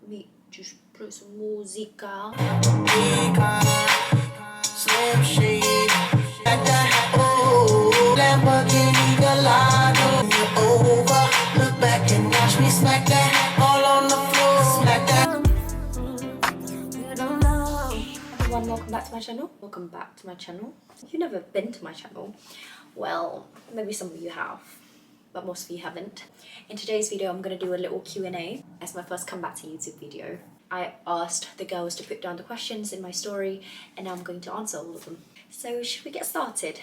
me just put some musica. Slim shade, like that. Oh, Lamborghini Gallardo. You're over. Look back and watch me smack that all on the floor. Smack that. You don't know. Everyone, welcome back to my channel. Welcome back to my channel. If you've never been to my channel, well, maybe some of you have, but most of you haven't. In today's video, I'm going to do a little Q&A as my first comeback to YouTube video. I asked the girls to put down the questions in my story, and now I'm going to answer all of them. So should we get started?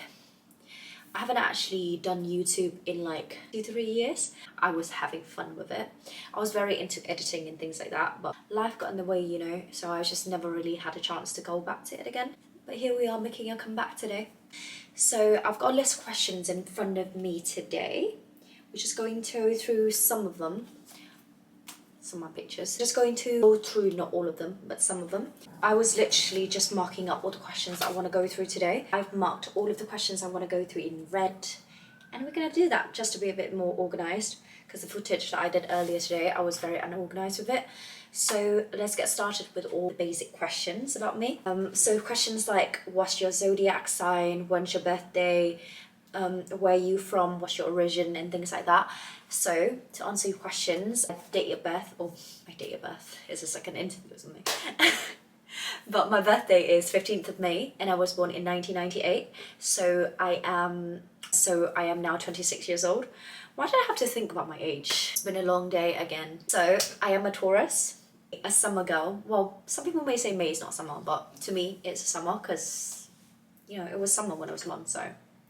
I haven't actually done YouTube in like 2-3 years. I was having fun with it. I was very into editing and things like that, but life got in the way, you know, so I just never really had a chance to go back to it again. But here we are making a comeback today. So I've got a list of questions in front of me today. We're just going to go through some of them. Some of my pictures. Just going to go through, not all of them, but some of them. I was literally just marking up all the questions that I want to go through today. I've marked all of the questions I want to go through in red. And we're going to do that just to be a bit more organised, because the footage that I did earlier today, I was very unorganised with it. So let's get started with all the basic questions about me. So questions like, what's your zodiac sign, when's your birthday, where are you from, what's your origin, and things like that. So to answer your questions, date of birth, my date of birth, is this like an interview or something? But my birthday is 15th of May and I was born in 1998. So I am now 26 years old. Why did I have to think about my age? It's been a long day again. So I am a Taurus, a summer girl. Well, some people may say May is not summer, but to me it's summer because, you know, it was summer when I was born, so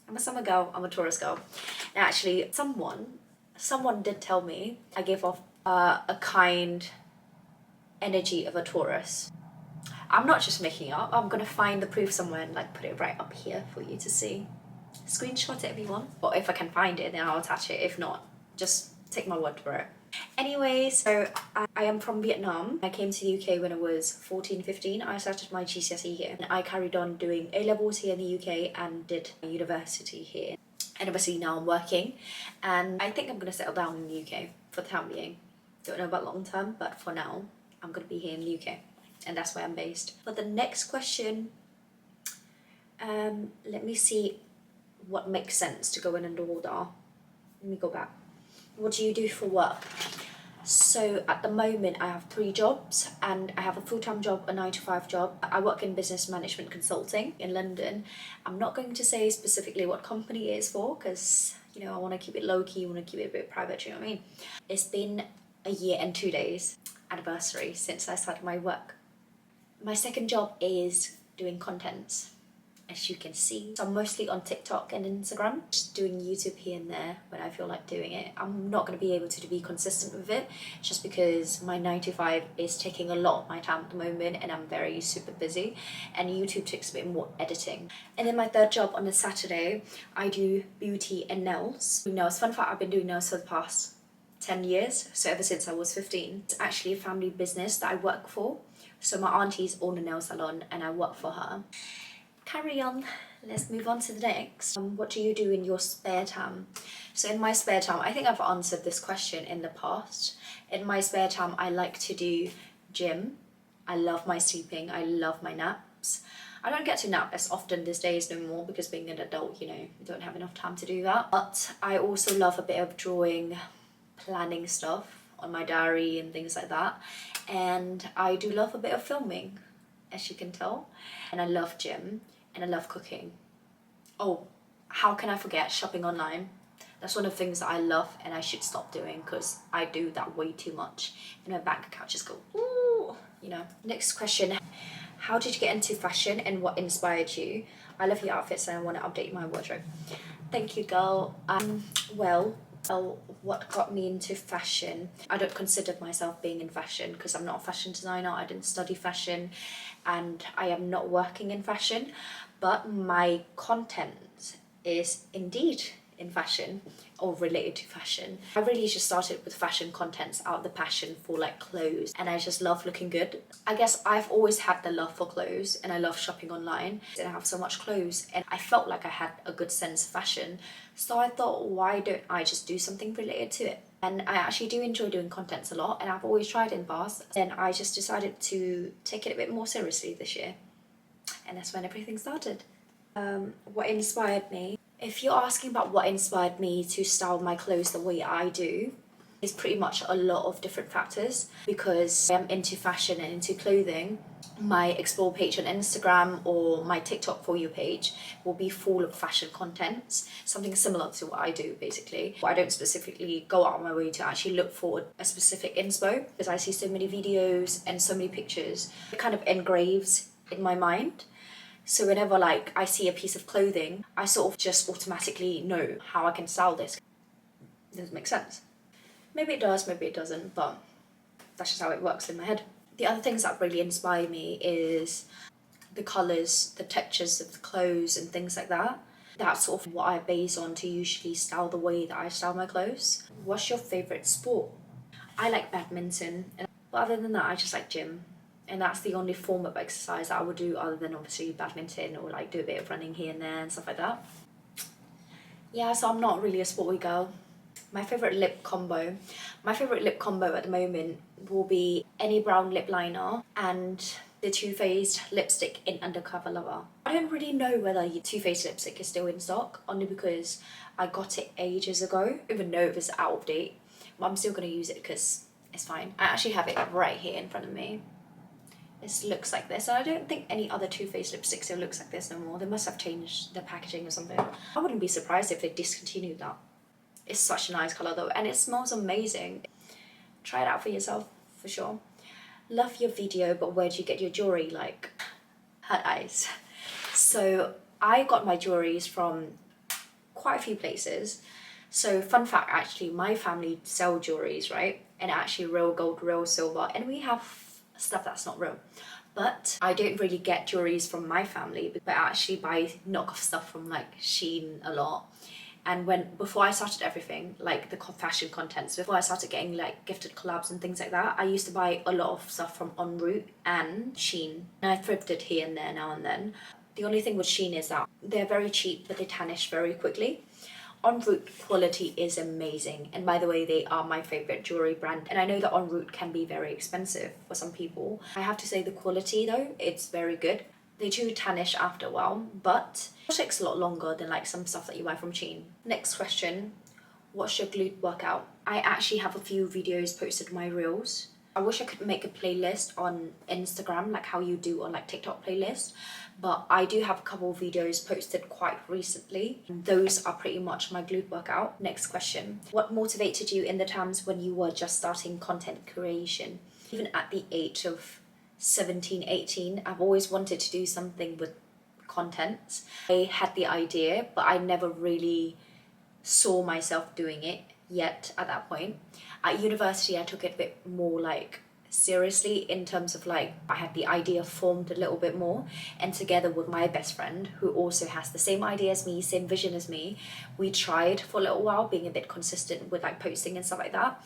I'm a summer girl, I'm a Taurus girl. And actually, someone did tell me I gave off a kind energy of a Taurus. I'm not just making up. I'm gonna find the proof somewhere and like put it right up here for you to see. Screenshot it if you want. Or if I can find it, then I'll attach it. If not, just take my word for it. Anyway, so I am from Vietnam. I came to the UK when I was 14, 15. I started my GCSE here. And I carried on doing A-levels here in the UK and did university here. And obviously now I'm working. And I think I'm going to settle down in the UK for the time being. Don't know about long term, but for now, I'm going to be here in the UK. And that's where I'm based. For the next question, let me see what makes sense to go in order. Let me go back. What do you do for work? So at the moment I have 3 jobs, and I have a full-time job, a 9-to-5 job. I work in business management consulting in London. I'm not going to say specifically what company it is for because, you know, I want to keep it low-key, I want to keep it a bit private, you know what I mean? It's been a year and 2 days anniversary since I started my work. My second job is doing content, as you can see. So I'm mostly on TikTok and Instagram, just doing YouTube here and there when I feel like doing it. I'm not going to be able to be consistent with it just because my 9-to-5 is taking a lot of my time at the moment and I'm very super busy, and YouTube takes a bit more editing. And then my third job on a Saturday, I do beauty and nails. Nails, fun fact, I've been doing nails for the past 10 years, so ever since I was 15. It's actually a family business that I work for. So my auntie's own a nail salon and I work for her. Carry on, let's move on to the next. What do you do in your spare time? So in my spare time, I think I've answered this question in the past. In my spare time, I like to do gym. I love my sleeping, I love my naps. I don't get to nap as often these days no more because being an adult, you know, you don't have enough time to do that. But I also love a bit of drawing, planning stuff on my diary and things like that. And I do love a bit of filming, as you can tell. And I love gym and I love cooking. Oh, how can I forget shopping online? That's one of the things that I love and I should stop doing because I do that way too much and my bank account just go, ooh, you know. Next question, how did you get into fashion and what inspired you? I love your outfits and I want to update my wardrobe. Thank you, girl. Well, what got me into fashion? I don't consider myself being in fashion because I'm not a fashion designer. I didn't study fashion and I am not working in fashion, but my content is indeed in fashion or related to fashion. I really just started with fashion contents out of the passion for like clothes, and I just love looking good. I guess I've always had the love for clothes and I love shopping online and I have so much clothes and I felt like I had a good sense of fashion. So I thought, why don't I just do something related to it? And I actually do enjoy doing contents a lot, and I've always tried in the past. Then I just decided to take it a bit more seriously this year. And that's when everything started. What inspired me? If you're asking about what inspired me to style my clothes the way I do, it's pretty much a lot of different factors. Because I'm into fashion and into clothing, my explore page on Instagram or my TikTok for you page will be full of fashion contents, something similar to what I do basically. I don't specifically go out of my way to actually look for a specific inspo, because I see so many videos and so many pictures, it kind of engraves in my mind. So whenever like I see a piece of clothing, I sort of just automatically know how I can style this. Does it make sense? Maybe it does, maybe it doesn't, but that's just how it works in my head. The other things that really inspire me is the colours, the textures of the clothes and things like that. That's sort of what I base on to usually style the way that I style my clothes. What's your favourite sport? I like badminton, but other than that I just like gym. And that's the only form of exercise that I would do other than obviously badminton, or like do a bit of running here and there and stuff like that. Yeah, so I'm not really a sporty girl. My favourite lip combo. My favourite lip combo at the moment will be any brown lip liner and the Too Faced lipstick in Undercover Lover. I don't really know whether your Too Faced lipstick is still in stock, only because I got it ages ago. I don't even know if it's out of date, but I'm still going to use it because it's fine. I actually have it right here in front of me. This looks like this, and I don't think any other Too Faced lipstick still looks like this no more. They must have changed the packaging or something. I wouldn't be surprised if they discontinued that. It's such a nice colour though, and it smells amazing. Try it out for yourself, for sure. Love your video, but where do you get your jewellery? Like, hurt eyes. So I got my jewelleries from quite a few places. So fun fact, actually, my family sell jewelleries, right? And actually real gold, real silver, and we have stuff that's not real. But I don't really get jewelleries from my family, but I actually buy knockoff stuff from like Shein a lot. And before I started everything, like the fashion contents, before I started getting like gifted collabs and things like that, I used to buy a lot of stuff from En Route and Shein. And I thrifted here and there now and then. The only thing with Shein is that they're very cheap, but they tarnish very quickly. En Route quality is amazing, and by the way, they are my favourite jewellery brand, and I know that En Route can be very expensive for some people. I have to say the quality though, it's very good. They do tarnish after a while, but it takes a lot longer than like some stuff that you buy from Shein. Next question, what's your glute workout? I actually have a few videos posted on my reels. I wish I could make a playlist on Instagram like how you do on like TikTok playlist, but I do have a couple of videos posted quite recently. Those are pretty much my glute workout. Next question, what motivated you in the times when you were just starting content creation? Even at the age of 17, 18, I've always wanted to do something with content. I had the idea, but I never really saw myself doing it yet at that point. At university, I took it a bit more like seriously in terms of like I had the idea formed a little bit more, and together with my best friend who also has the same idea as me, same vision as me, we tried for a little while being a bit consistent with like posting and stuff like that.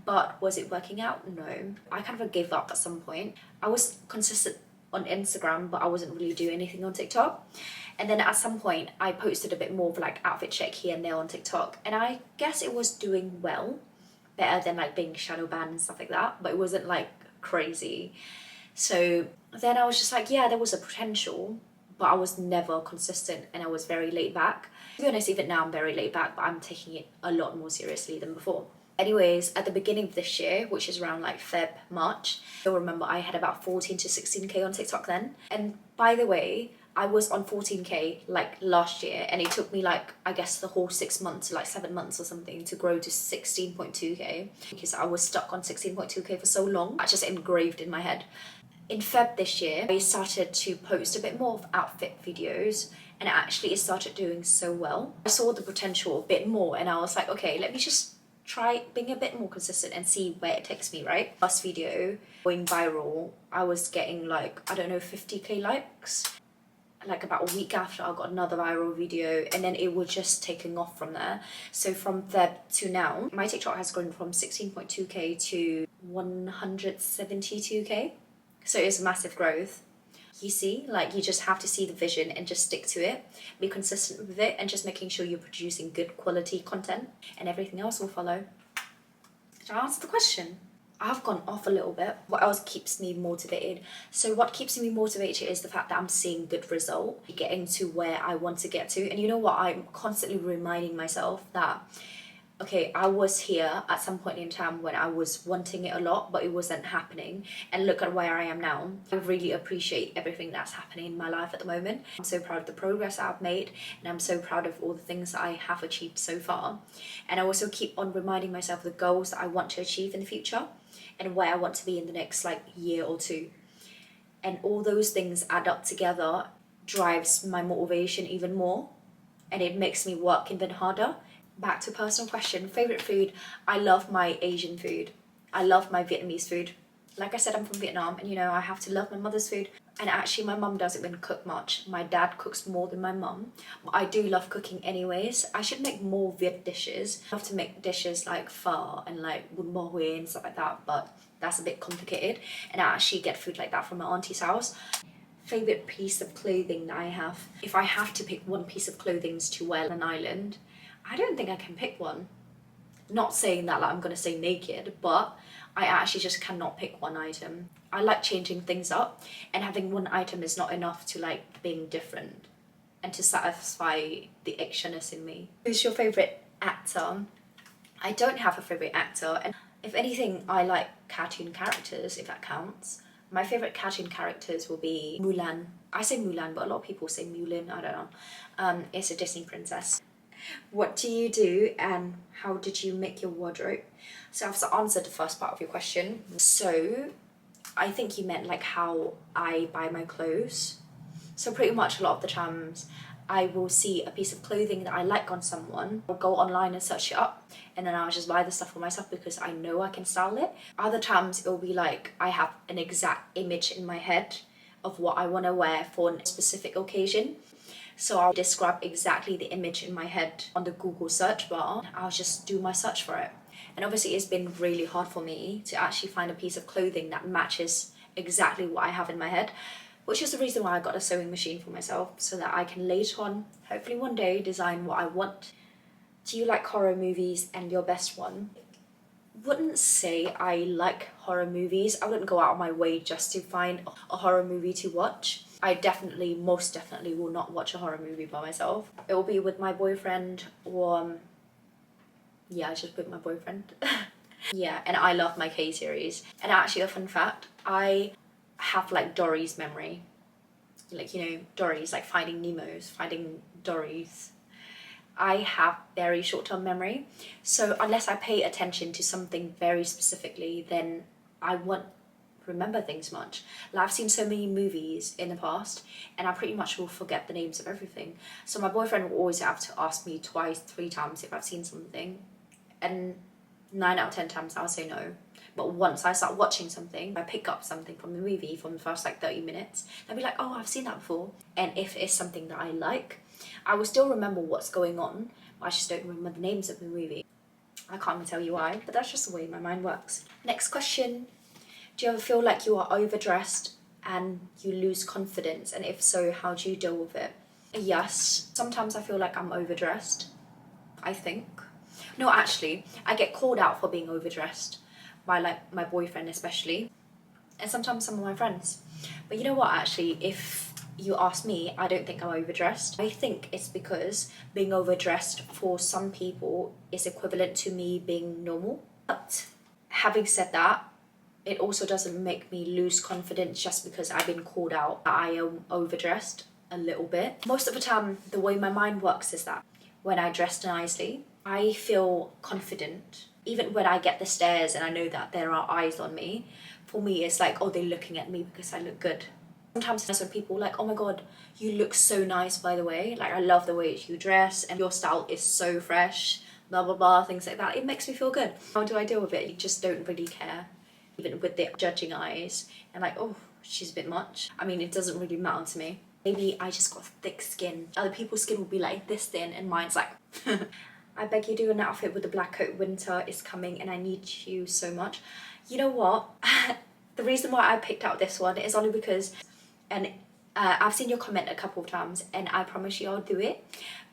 But was it working out? No. I kind of gave up at some point. I was consistent on Instagram, but I wasn't really doing anything on TikTok. And then at some point I posted a bit more of like outfit check here and there on TikTok, and I guess it was doing well, better than like being shadow banned and stuff like that, but it wasn't like crazy. So then I was just like, yeah, there was a potential, but I was never consistent, and I was very laid back. To be honest, even now I'm very laid back, but I'm taking it a lot more seriously than before. Anyways, at the beginning of this year, which is around like Feb, March, you'll remember I had about 14 to 16k on TikTok then. And by the way, I was on 14k like last year, and it took me like, I guess the whole 6 months, like 7 months or something, to grow to 16.2k, because I was stuck on 16.2k for so long. That's just engraved in my head. In Feb this year, I started to post a bit more of outfit videos, and actually it started doing so well. I saw the potential a bit more, and I was like, okay, let me just try being a bit more consistent and see where it takes me, right? Last video going viral, I was getting like, I don't know, 50k likes. Like about a week after, I got another viral video, and then it was just taking off from there. So from Feb to now, my TikTok has grown from 16.2k to 172k. So it's massive growth. You see, like you just have to see the vision and just stick to it, be consistent with it, and just making sure you're producing good quality content, and everything else will follow. Did I answer the question? I've gone off a little bit. What else keeps me motivated? So what keeps me motivated is the fact that I'm seeing good result, getting to where I want to get to. And you know what? I'm constantly reminding myself that, okay, I was here at some point in time when I was wanting it a lot, but it wasn't happening. And look at where I am now. I really appreciate everything that's happening in my life at the moment. I'm so proud of the progress I've made, and I'm so proud of all the things that I have achieved so far. And I also keep on reminding myself the goals that I want to achieve in the future and where I want to be in the next like year or two. And all those things add up together, drives my motivation even more, and it makes me work even harder. Back to personal question, favorite food. I love my Asian food. I love my Vietnamese food. Like I said, I'm from Vietnam, and you know, I have to love my mother's food. And actually my mum doesn't even cook much. My dad cooks more than my mum. But I do love cooking anyways. I should make more Viet dishes. I love to make dishes like pho and like bún bò Huế and stuff like that, but that's a bit complicated. And I actually get food like that from my auntie's house. Favorite piece of clothing that I have. If I have to pick one piece of clothing to wear on an island, I don't think I can pick one. Not saying that like I'm gonna stay naked, but I actually just cannot pick one item. I like changing things up, and having one item is not enough to like being different and to satisfy the extraness in me. Who's your favorite actor? I don't have a favorite actor, and if anything, I like cartoon characters, if that counts. My favorite cartoon characters will be Mulan. I say Mulan, but a lot of people say Mulan, I don't know. It's a Disney princess. What do you do and how did you make your wardrobe? So I've answered the first part of your question. So I think you meant like how I buy my clothes. So pretty much a lot of the times I will see a piece of clothing that I like on someone. I'll go online and search it up, and then I'll just buy the stuff for myself because I know I can style it. Other times it'll be like I have an exact image in my head of what I want to wear for a specific occasion. So I'll describe exactly the image in my head on the Google search bar. I'll just do my search for it. And obviously it's been really hard for me to actually find a piece of clothing that matches exactly what I have in my head, which is the reason why I got a sewing machine for myself, so that I can later on, hopefully one day, design what I want. Do you like horror movies and your best one? Wouldn't say I like horror movies. I wouldn't go out of my way just to find a horror movie to watch. I definitely, most definitely will not watch a horror movie by myself. It will be with my boyfriend or, yeah, just with my boyfriend. Yeah, and I love my K-series. And actually a fun fact, I have like Dory's memory. Like, you know, Dory's, like Finding Nemo's, Finding Dory's. I have very short-term memory. So unless I pay attention to something very specifically, then I won't remember things much. Like I've seen so many movies in the past and I pretty much will forget the names of everything. So my boyfriend will always have to ask me twice, 3 times if I've seen something, and 9 out of 10 times I'll say no. But once I start watching something, I pick up something from the movie from the first like 30 minutes, I'll be like, oh, I've seen that before. And if it's something that I like, I will still remember what's going on, but I just don't remember the names of the movie. I can't even tell you why, but that's just the way my mind works. Next question. Do you ever feel like you are overdressed and you lose confidence? And if so, how do you deal with it? Yes, sometimes I feel like I'm overdressed, I think. No, actually, I get called out for being overdressed by like my boyfriend especially, and sometimes some of my friends. But you know what, actually, if you ask me, I don't think I'm overdressed. I think it's because being overdressed for some people is equivalent to me being normal. But having said that, it also doesn't make me lose confidence just because I've been called out that I am overdressed a little bit. Most of the time, the way my mind works is that when I dress nicely, I feel confident. Even when I get the stares and I know that there are eyes on me, for me it's like, oh, they're looking at me because I look good. Sometimes when people are like, oh my god, you look so nice, by the way. Like, I love the way you dress and your style is so fresh, blah, blah, blah, things like that. It makes me feel good. How do I deal with it? You just don't really care. Even with the judging eyes and like, oh, she's a bit much. I mean, it doesn't really matter to me. Maybe I just got thick skin. Other people's skin will be like this thin and mine's like I beg you, do an outfit with the black coat. Winter is coming and I need you so much. You know what? The reason why I picked out this one is only because, and I've seen your comment a couple of times and I promise you I'll do it.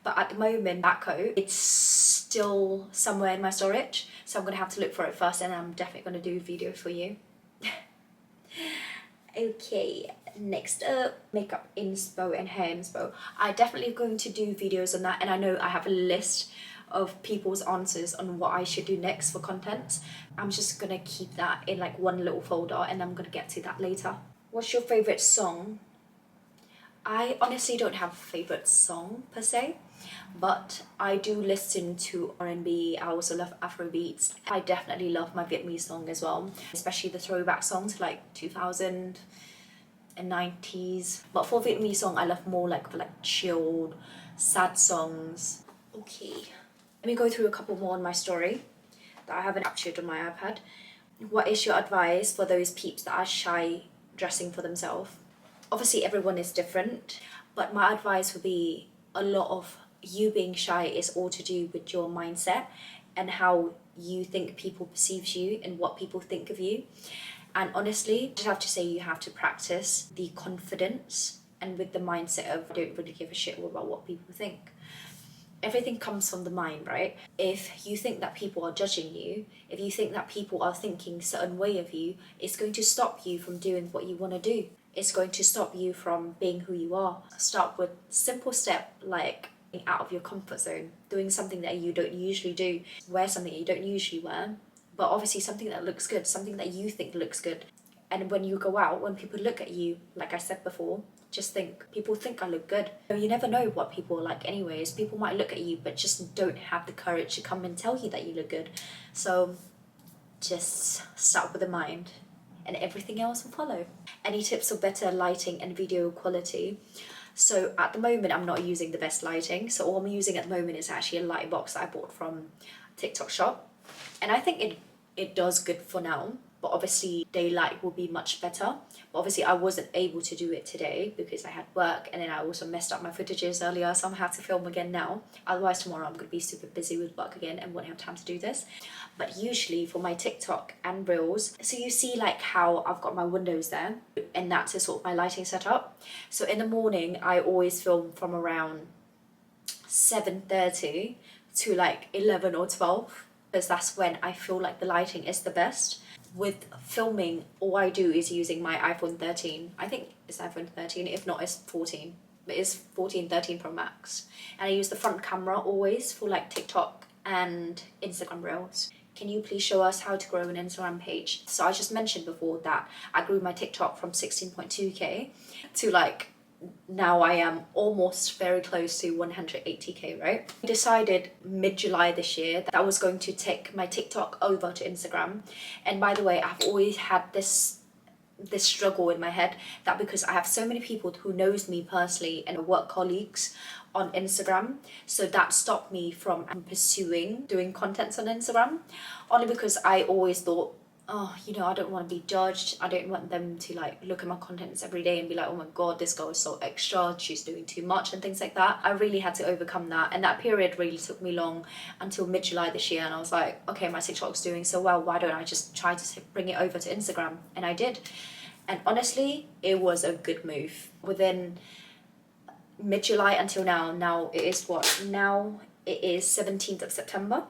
But at the moment, that coat, it's still somewhere in my storage. So I'm going to have to look for it first and I'm definitely going to do a video for you. Okay, next up, makeup inspo and hair inspo. I definitely going to do videos on that, and I know I have a list of people's answers on what I should do next for content. I'm just gonna keep that in like one little folder and I'm gonna get to that later. What's your favorite song? I honestly don't have a favorite song per se, but I do listen to R&B. I also love Afrobeats. I definitely love my Vietnamese song as well, especially the throwback songs like 2000 and 90s. But for Vietnamese song, I love more like chilled, sad songs. Okay, let me go through a couple more on my story that I haven't captured on my iPad. What is your advice for those peeps that are shy dressing for themselves? Obviously everyone is different, but my advice would be a lot of you being shy is all to do with your mindset and how you think people perceive you and what people think of you. And honestly, I just have to say you have to practice the confidence and with the mindset of I don't really give a shit about what people think. Everything comes from the mind, right? If you think that people are judging you, if you think that people are thinking a certain way of you, it's going to stop you from doing what you want to do. It's going to stop you from being who you are. Start with simple step like out of your comfort zone, doing something that you don't usually do, wear something you don't usually wear, but obviously something that looks good, something that you think looks good. And when you go out, when people look at you, like I said before, just think, people think I look good. You never know what people are like anyways. People might look at you but just don't have the courage to come and tell you that you look good. So just start with the mind and everything else will follow. Any tips for better lighting and video quality? So at the moment I'm not using the best lighting, so all I'm using at the moment is actually a light box that I bought from TikTok shop, and I think it does good for now, but obviously daylight will be much better. But obviously I wasn't able to do it today because I had work, and then I also messed up my footages earlier, so I'm gonna have to film again now. Otherwise tomorrow I'm gonna be super busy with work again and won't have time to do this. But usually for my TikTok and Reels, so you see like how I've got my windows there, and that's sort of my lighting setup. So in the morning I always film from around 7:30 to like 11 or 12, because that's when I feel like the lighting is the best. With filming, all I do is using my iPhone 13. I think it's iPhone 13, if not it's 14. But it's 14, 13 Pro Max. And I use the front camera always for like TikTok and Instagram Reels. Can you please show us how to grow an Instagram page? So I just mentioned before that I grew my TikTok from 16.2k to like now I am almost very close to 180k, right? I decided mid-July this year that I was going to take my TikTok over to Instagram. And by the way, I've always had this struggle in my head that because I have so many people who knows me personally and work colleagues on Instagram, so that stopped me from pursuing doing contents on Instagram, only because I always thought, oh, you know, I don't want to be judged. I don't want them to like look at my contents every day and be like, oh my god, this girl is so extra, she's doing too much and things like that. I really had to overcome that, and that period really took me long until mid-July this year, and I was like, okay, my TikTok's doing so well, why don't I just try to bring it over to Instagram? And I did, and honestly it was a good move. Within mid-July until now it is what? Now it is 17th of September.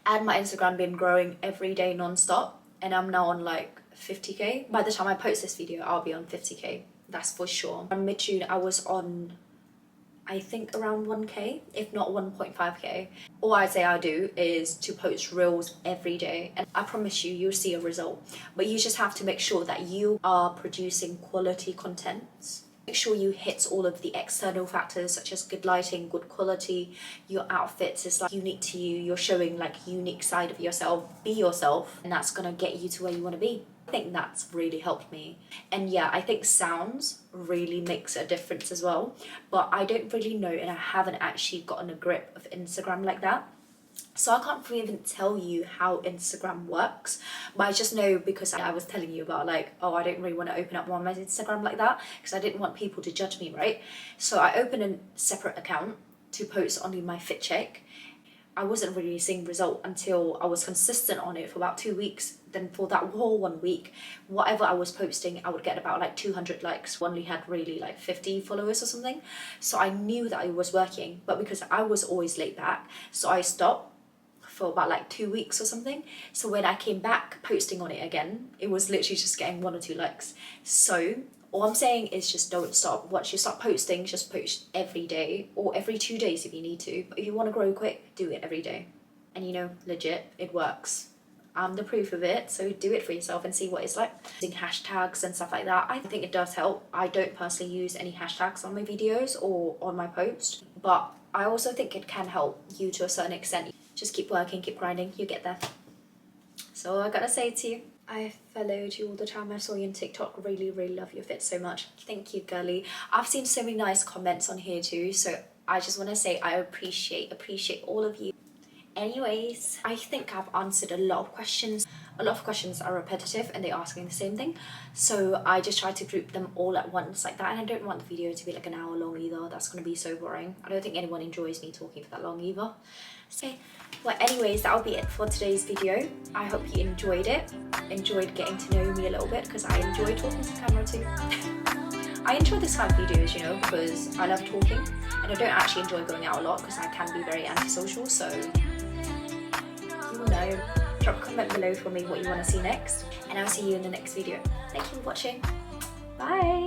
And my Instagram been growing every day non-stop, and I'm now on like 50k. By the time I post this video I'll be on 50k, that's for sure. On mid-June I was on I think around 1k, if not 1.5k. All I say I do is to post reels every day, and I promise you'll see a result. But you just have to make sure that you are producing quality content. Make sure you hit all of the external factors such as good lighting, good quality, your outfits is like unique to you, you're showing like unique side of yourself, be yourself, and that's gonna get you to where you wanna be. I think that's really helped me. And yeah, I think sounds really makes a difference as well, but I don't really know, and I haven't actually gotten a grip of Instagram like that. So I can't even tell you how Instagram works, but I just know because I was telling you about like, oh, I don't really want to open up my Instagram like that because I didn't want people to judge me, right? So I opened a separate account to post only my fit check. I wasn't really seeing result until I was consistent on it for about 2 weeks. Then for that whole 1 week, whatever I was posting, I would get about like 200 likes. Only had really like 50 followers or something. So I knew that it was working, but because I was always late back, so I stopped for about like 2 weeks or something. So when I came back posting on it again, it was literally just getting 1 or 2 likes. So all I'm saying is just don't stop. Once you start posting, just post every day or every 2 days if you need to. But if you want to grow quick, do it every day. And you know, legit, it works. I'm the proof of it, so do it for yourself and see what it's like. Using hashtags and stuff like that, I think it does help. I don't personally use any hashtags on my videos or on my post, but I also think it can help you to a certain extent. Just keep working, keep grinding, you get there. So I gotta say to you, I followed you all the time. I saw you on TikTok. Really, really love your fit so much. Thank you, girly. I've seen so many nice comments on here too, so I just want to say I appreciate all of you. Anyways, I think I've answered a lot of questions. A lot of questions are repetitive and they're asking the same thing, so I just try to group them all at once like that. And I don't want the video to be like an hour long either. That's going to be so boring. I don't think anyone enjoys me talking for that long either. So well, anyways, that'll be it for today's video. I hope you enjoyed it, enjoyed getting to know me a little bit, because I enjoy talking to camera too. I enjoy this kind of videos, you know, because I love talking, and I don't actually enjoy going out a lot because I can be very antisocial. So you will know. Drop a comment below for me what you want to see next, and I'll see you in the next video. Thank you for watching. Bye.